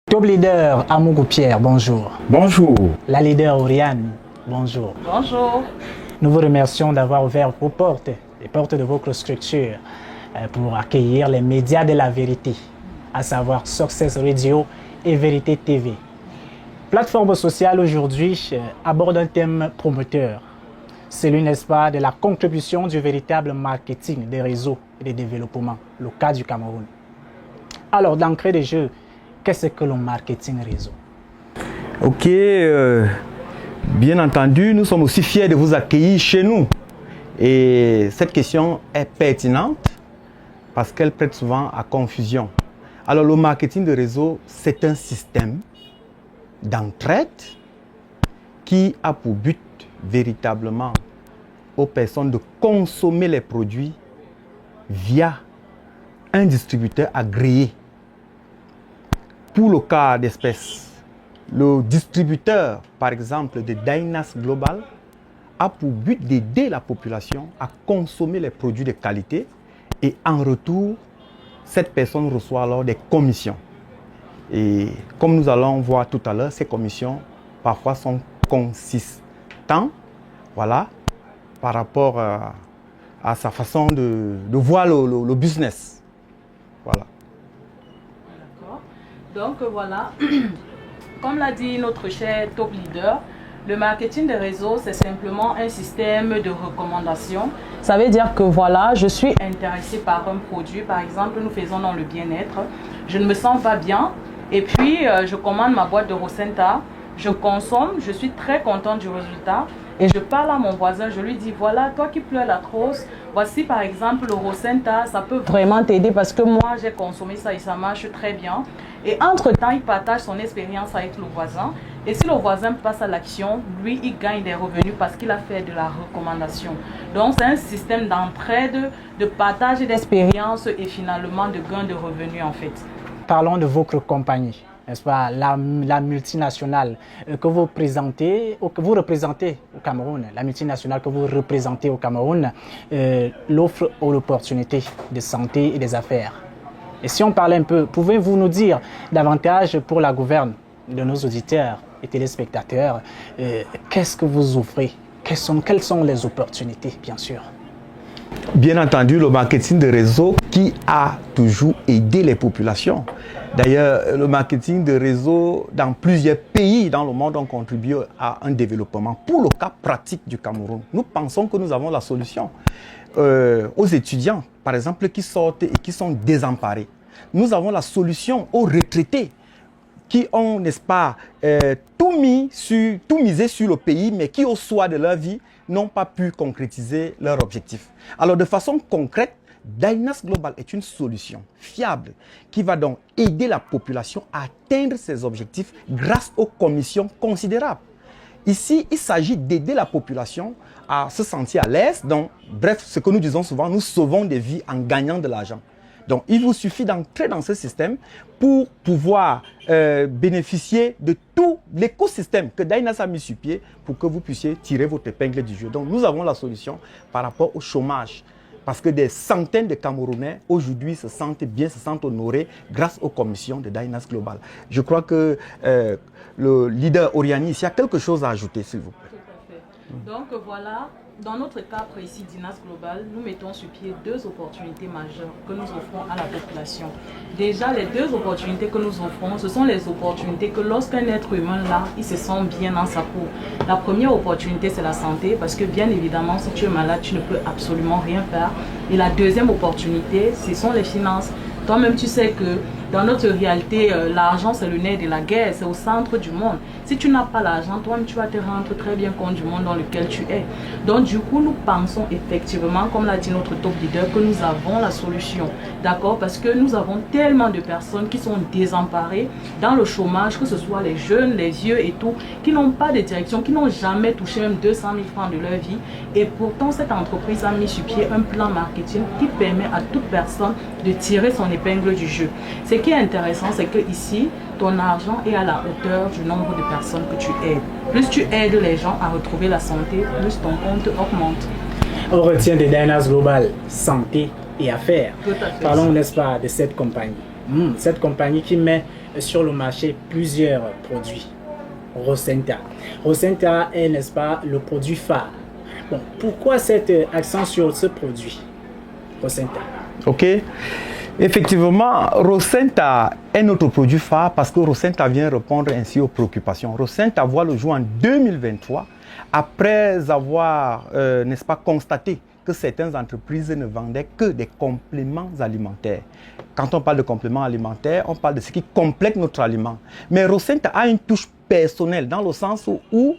Top leader Amougou Pierre, bonjour. Bonjour. La leader Oriane, bonjour. Bonjour. Nous vous remercions d'avoir ouvert vos portes, les portes de votre structure, pour accueillir les médias de la vérité, à savoir Success Radio et Vérité TV. Plateforme sociale aujourd'hui aborde un thème prometteur, celui, n'est-ce pas, de la contribution du véritable marketing des réseaux et des développements, le cas du Cameroun. Alors, d'entrée de jeu, qu'est-ce que le marketing réseau? Ok, bien entendu, nous sommes aussi fiers de vous accueillir chez nous. Et cette question est pertinente parce qu'elle prête souvent à confusion. Alors, le marketing de réseau, c'est un système d'entraide qui a pour but véritablement aux personnes de consommer les produits via un distributeur agréé. Pour le cas d'espèce, le distributeur, par exemple, de Dynas Global, a pour but d'aider la population à consommer les produits de qualité et en retour, cette personne reçoit alors des commissions. Et comme nous allons voir tout à l'heure, ces commissions parfois sont consistantes, voilà, par rapport à sa façon de voir le business. Voilà. Donc voilà, comme l'a dit notre cher top leader, le marketing des réseaux, c'est simplement un système de recommandation. Ça veut dire que voilà, je suis intéressé par un produit, par exemple, nous faisons dans le bien-être, je ne me sens pas bien, et puis je commande ma boîte de Rosenta, je consomme, je suis très content du résultat, et je parle à mon voisin, je lui dis, voilà, toi qui pleures la trousse, voici par exemple le Rosenta, ça peut vraiment t'aider parce que moi j'ai consommé ça et ça marche très bien. Et entre-temps, il partage son expérience avec le voisin. Et si le voisin passe à l'action, lui, il gagne des revenus parce qu'il a fait de la recommandation. Donc, c'est un système d'entraide, de partage d'expérience et finalement de gain de revenus en fait. Parlons de votre compagnie, n'est-ce pas, la multinationale que vous représentez au Cameroun, la multinationale que vous représentez au Cameroun, l'offre l'opportunité de santé et des affaires. Et si on parlait un peu, pouvez-vous nous dire davantage pour la gouverne de nos auditeurs et téléspectateurs, qu'est-ce que vous offrez? Quelles sont les opportunités, bien sûr? Bien entendu, le marketing de réseau qui a toujours aidé les populations. D'ailleurs, le marketing de réseau dans plusieurs pays dans le monde ont contribué à un développement. Pour le cas pratique du Cameroun, nous pensons que nous avons la solution. Aux étudiants, par exemple, qui sortent et qui sont désemparés. Nous avons la solution aux retraités qui ont, n'est-ce pas, tout misé sur le pays, mais qui, au soir de leur vie, n'ont pas pu concrétiser leur objectif. Alors, de façon concrète, Dynas Global est une solution fiable qui va donc aider la population à atteindre ses objectifs grâce aux commissions considérables. Ici, il s'agit d'aider la population à se sentir à l'aise. Donc, bref, ce que nous disons souvent, nous sauvons des vies en gagnant de l'argent. Donc, il vous suffit d'entrer dans ce système pour pouvoir bénéficier de tout l'écosystème que Dynas a mis sur pied pour que vous puissiez tirer votre épingle du jeu. Donc, nous avons la solution par rapport au chômage. Parce que des centaines de Camerounais aujourd'hui se sentent bien, se sentent honorés grâce aux commissions de Dynas Global. Je crois que le leader Oriani ici a quelque chose à ajouter, s'il vous plaît. Tout à fait. Donc voilà, dans notre cas précis Dynas Global, nous mettons sur pied deux opportunités majeures que nous offrons à la population. Déjà, les deux opportunités que nous offrons, ce sont les opportunités que lorsqu'un être humain là, il se sent bien dans sa peau. La première opportunité, c'est la santé, parce que bien évidemment, si tu es malade, tu ne peux absolument rien faire. Et la deuxième opportunité, ce sont les finances. Toi-même, tu sais que dans notre réalité, l'argent, c'est le nerf de la guerre, c'est au centre du monde. Si tu n'as pas l'argent, toi-même, tu vas te rendre très bien compte du monde dans lequel tu es. Donc, du coup, nous pensons effectivement, comme l'a dit notre top leader, que nous avons la solution. D'accord? Parce que nous avons tellement de personnes qui sont désemparées dans le chômage, que ce soit les jeunes, les vieux et tout, qui n'ont pas de direction, qui n'ont jamais touché même 200 000 francs de leur vie. Et pourtant, cette entreprise a mis sur pied un plan marketing qui permet à toute personne de tirer son épingle du jeu. Ce qui est intéressant, c'est que ici, ton argent est à la hauteur du nombre de personnes que tu aides. Plus tu aides les gens à retrouver la santé, plus ton compte augmente. On retient de Dynas Global santé et affaires. Tout à fait. Parlons, n'est-ce pas, de cette compagnie. Cette compagnie qui met sur le marché plusieurs produits. Rosenta. Rosenta est, n'est-ce pas, le produit phare. Bon, pourquoi cet accent sur ce produit, Rosenta? Ok. Effectivement, Rosenta est notre produit phare parce que Rosenta vient répondre ainsi aux préoccupations. Rosenta voit le jour en 2023 après avoir, n'est-ce pas, constaté que certaines entreprises ne vendaient que des compléments alimentaires. Quand on parle de compléments alimentaires, on parle de ce qui complète notre aliment. Mais Rosenta a une touche personnelle dans le sens où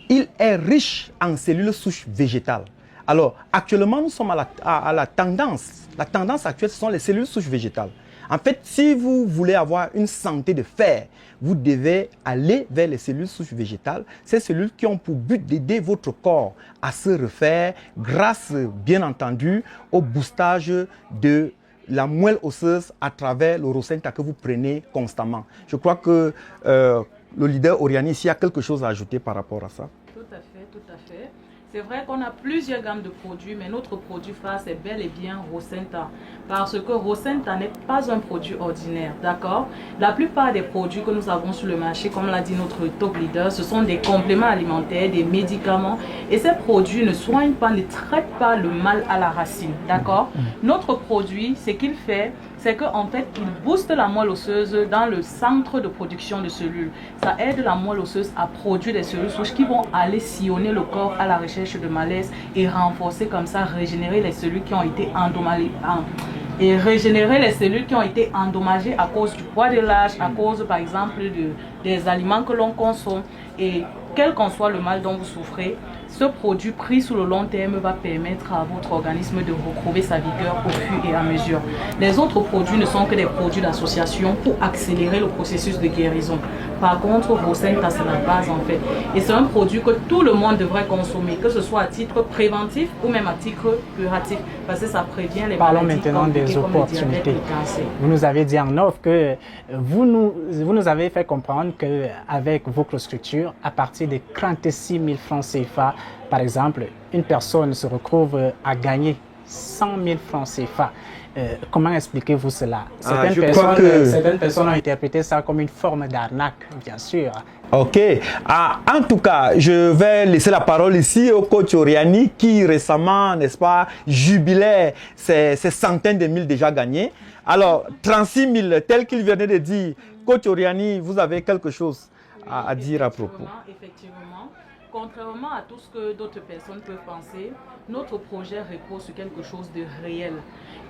il est riche en cellules souches végétales. Alors, actuellement, nous sommes à la tendance. La tendance actuelle, ce sont les cellules souches végétales. En fait, si vous voulez avoir une santé de fer, vous devez aller vers les cellules souches végétales. Ces cellules qui ont pour but d'aider votre corps à se refaire grâce, bien entendu, au boostage de la moelle osseuse à travers le Rosenta que vous prenez constamment. Je crois que le leader Oriani ici a quelque chose à ajouter par rapport à ça. Tout à fait, tout à fait. C'est vrai qu'on a plusieurs gammes de produits, mais notre produit phare, c'est bel et bien Rosenta. Parce que Rosenta n'est pas un produit ordinaire, d'accord? La plupart des produits que nous avons sur le marché, comme l'a dit notre top leader, ce sont des compléments alimentaires, des médicaments. Et ces produits ne soignent pas, ne traitent pas le mal à la racine, d'accord? Notre produit, ce qu'il fait, c'est qu'en fait, il booste la moelle osseuse dans le centre de production de cellules. Ça aide la moelle osseuse à produire des cellules souches qui vont aller sillonner le corps à la recherche de malaise et renforcer comme ça, régénérer les cellules qui ont été endommagées. Et régénérer les cellules qui ont été endommagées à cause du poids de l'âge, à cause par exemple des aliments que l'on consomme. Et quel qu'en soit le mal dont vous souffrez, ce produit pris sur le long terme va permettre à votre organisme de retrouver sa vigueur au fur et à mesure. Les autres produits ne sont que des produits d'association pour accélérer le processus de guérison. Par contre, Rosenta, c'est la base en fait. Et c'est un produit que tout le monde devrait consommer, que ce soit à titre préventif ou même à titre curatif, parce que ça prévient les Parlons maladies maintenant des opportunités. Vous nous avez dit en offre que vous nous avez fait comprendre qu'avec votre structure, à partir de 36 000 francs CFA, par exemple, une personne se retrouve à gagner 100 000 francs CFA. Comment expliquez-vous cela? Certaines personnes ont interprété ça comme une forme d'arnaque, bien sûr. Ok. En tout cas, je vais laisser la parole ici au coach Oriani qui récemment, n'est-ce pas, jubilait ces centaines de mille déjà gagnés. Alors, 36 000, tel qu'il venait de dire, coach Oriani, vous avez quelque chose à dire à propos? Effectivement. Contrairement à tout ce que d'autres personnes peuvent penser, notre projet repose sur quelque chose de réel.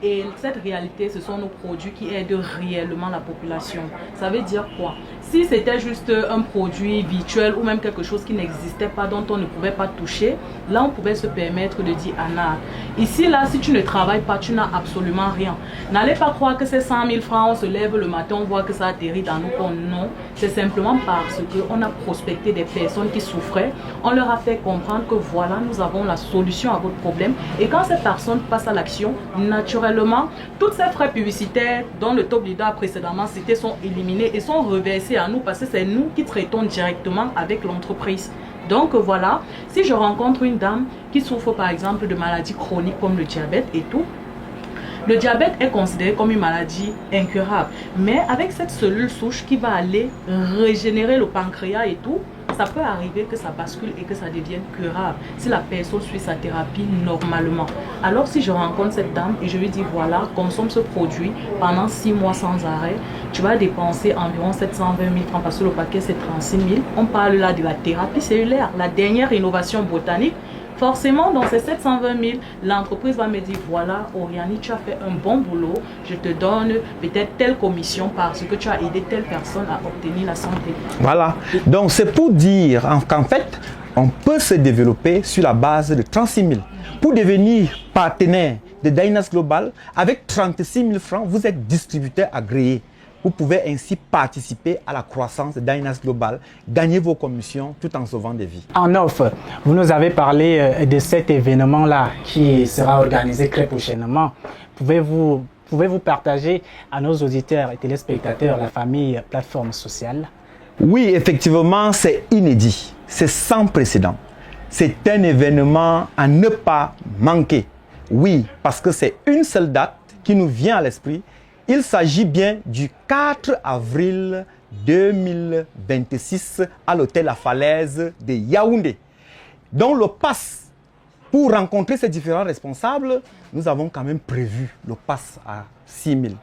Et cette réalité, ce sont nos produits qui aident réellement la population. Ça veut dire quoi? Si c'était juste un produit virtuel ou même quelque chose qui n'existait pas, dont on ne pouvait pas toucher, là on pouvait se permettre de dire Anna, ici là, si tu ne travailles pas, tu n'as absolument rien. N'allez pas croire que ces 100 000 francs, on se lève le matin, on voit que ça atterrit dans nos comptes. Non, c'est simplement parce qu'on a prospecté des personnes qui souffraient. On leur a fait comprendre que voilà, nous avons la solution à votre problème. Et quand ces personnes passent à l'action, naturellement, toutes ces frais publicitaires dont le top leader précédemment cité sont éliminés et sont reversés à nous parce que c'est nous qui traitons directement avec l'entreprise. Donc voilà, si je rencontre une dame qui souffre par exemple de maladies chroniques comme le diabète et tout, le diabète est considéré comme une maladie incurable. Mais avec cette cellule souche qui va aller régénérer le pancréas et tout, ça peut arriver que ça bascule et que ça devienne curable si la personne suit sa thérapie normalement. Alors si je rencontre cette dame et je lui dis voilà, consomme ce produit pendant 6 mois sans arrêt, tu vas dépenser environ 720 000 francs parce que le paquet c'est 36 000. On parle là de la thérapie cellulaire, la dernière innovation botanique. Forcément, dans ces 720 000, l'entreprise va me dire, voilà, Oriani, tu as fait un bon boulot, je te donne peut-être telle commission parce que tu as aidé telle personne à obtenir la santé. Voilà, donc c'est pour dire qu'en fait, on peut se développer sur la base de 36 000. Pour devenir partenaire de Dynas Global, avec 36 000 francs, vous êtes distributeur agréé. Vous pouvez ainsi participer à la croissance de Dynas Global, gagner vos commissions tout en sauvant des vies. En offre, vous nous avez parlé de cet événement-là qui sera organisé très prochainement. Pouvez-vous partager à nos auditeurs et téléspectateurs la famille plateforme sociale? Oui, effectivement, c'est inédit. C'est sans précédent. C'est un événement à ne pas manquer. Oui, parce que c'est une seule date qui nous vient à l'esprit. Il s'agit bien du 4 avril 2026 à l'hôtel La Falaise de Yaoundé. Dans le pass, pour rencontrer ces différents responsables, nous avons quand même prévu le pass à 6 000.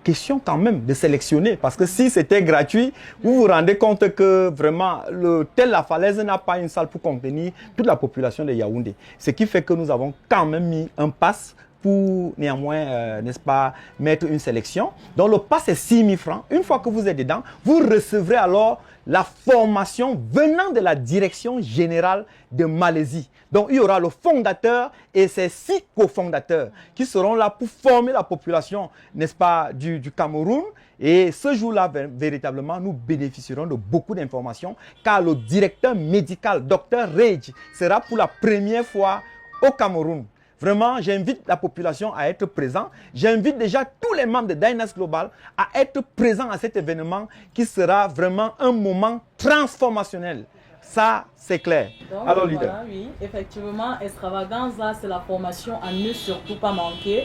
Question quand même de sélectionner, parce que si c'était gratuit, vous vous rendez compte que vraiment l'hôtel La Falaise n'a pas une salle pour contenir toute la population de Yaoundé. Ce qui fait que nous avons quand même mis un pass pour néanmoins, n'est-ce pas, mettre une sélection. Donc le pass est 6 000 francs. Une fois que vous êtes dedans, vous recevrez alors la formation venant de la direction générale de Malaisie. Donc il y aura le fondateur et ses 6 cofondateurs qui seront là pour former la population, n'est-ce pas, du Cameroun. Et ce jour-là, véritablement, nous bénéficierons de beaucoup d'informations car le directeur médical, Dr Rage, sera pour la première fois au Cameroun. Vraiment, j'invite la population à être présent. J'invite déjà tous les membres de Dynas Global à être présents à cet événement qui sera vraiment un moment transformationnel. Ça, c'est clair. Donc, alors, leader. Voilà, oui, effectivement, Extravaganza, là, c'est la formation à ne surtout pas manquer.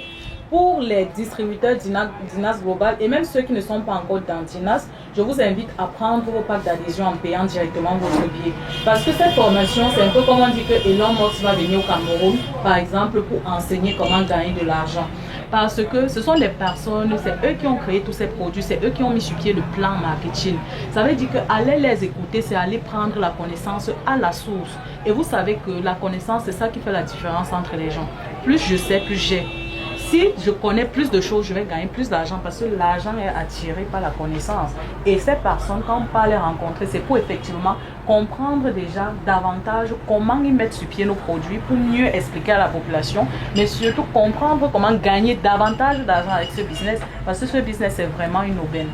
Pour les distributeurs Dynas Global et même ceux qui ne sont pas encore dans Dynas, je vous invite à prendre vos packs d'adhésion en payant directement votre billet. Parce que cette formation, c'est un peu comme on dit que Elon Musk va venir au Cameroun, par exemple, pour enseigner comment gagner de l'argent. Parce que ce sont les personnes, c'est eux qui ont créé tous ces produits, c'est eux qui ont mis sur pied le plan marketing. Ça veut dire qu'aller les écouter, c'est aller prendre la connaissance à la source. Et vous savez que la connaissance, c'est ça qui fait la différence entre les gens. Plus je sais, plus j'ai. Si je connais plus de choses, je vais gagner plus d'argent parce que l'argent est attiré par la connaissance. Et ces personnes, quand on va les rencontrer, c'est pour effectivement comprendre déjà davantage comment ils mettent sur pied nos produits pour mieux expliquer à la population, mais surtout comprendre comment gagner davantage d'argent avec ce business parce que ce business est vraiment une aubaine.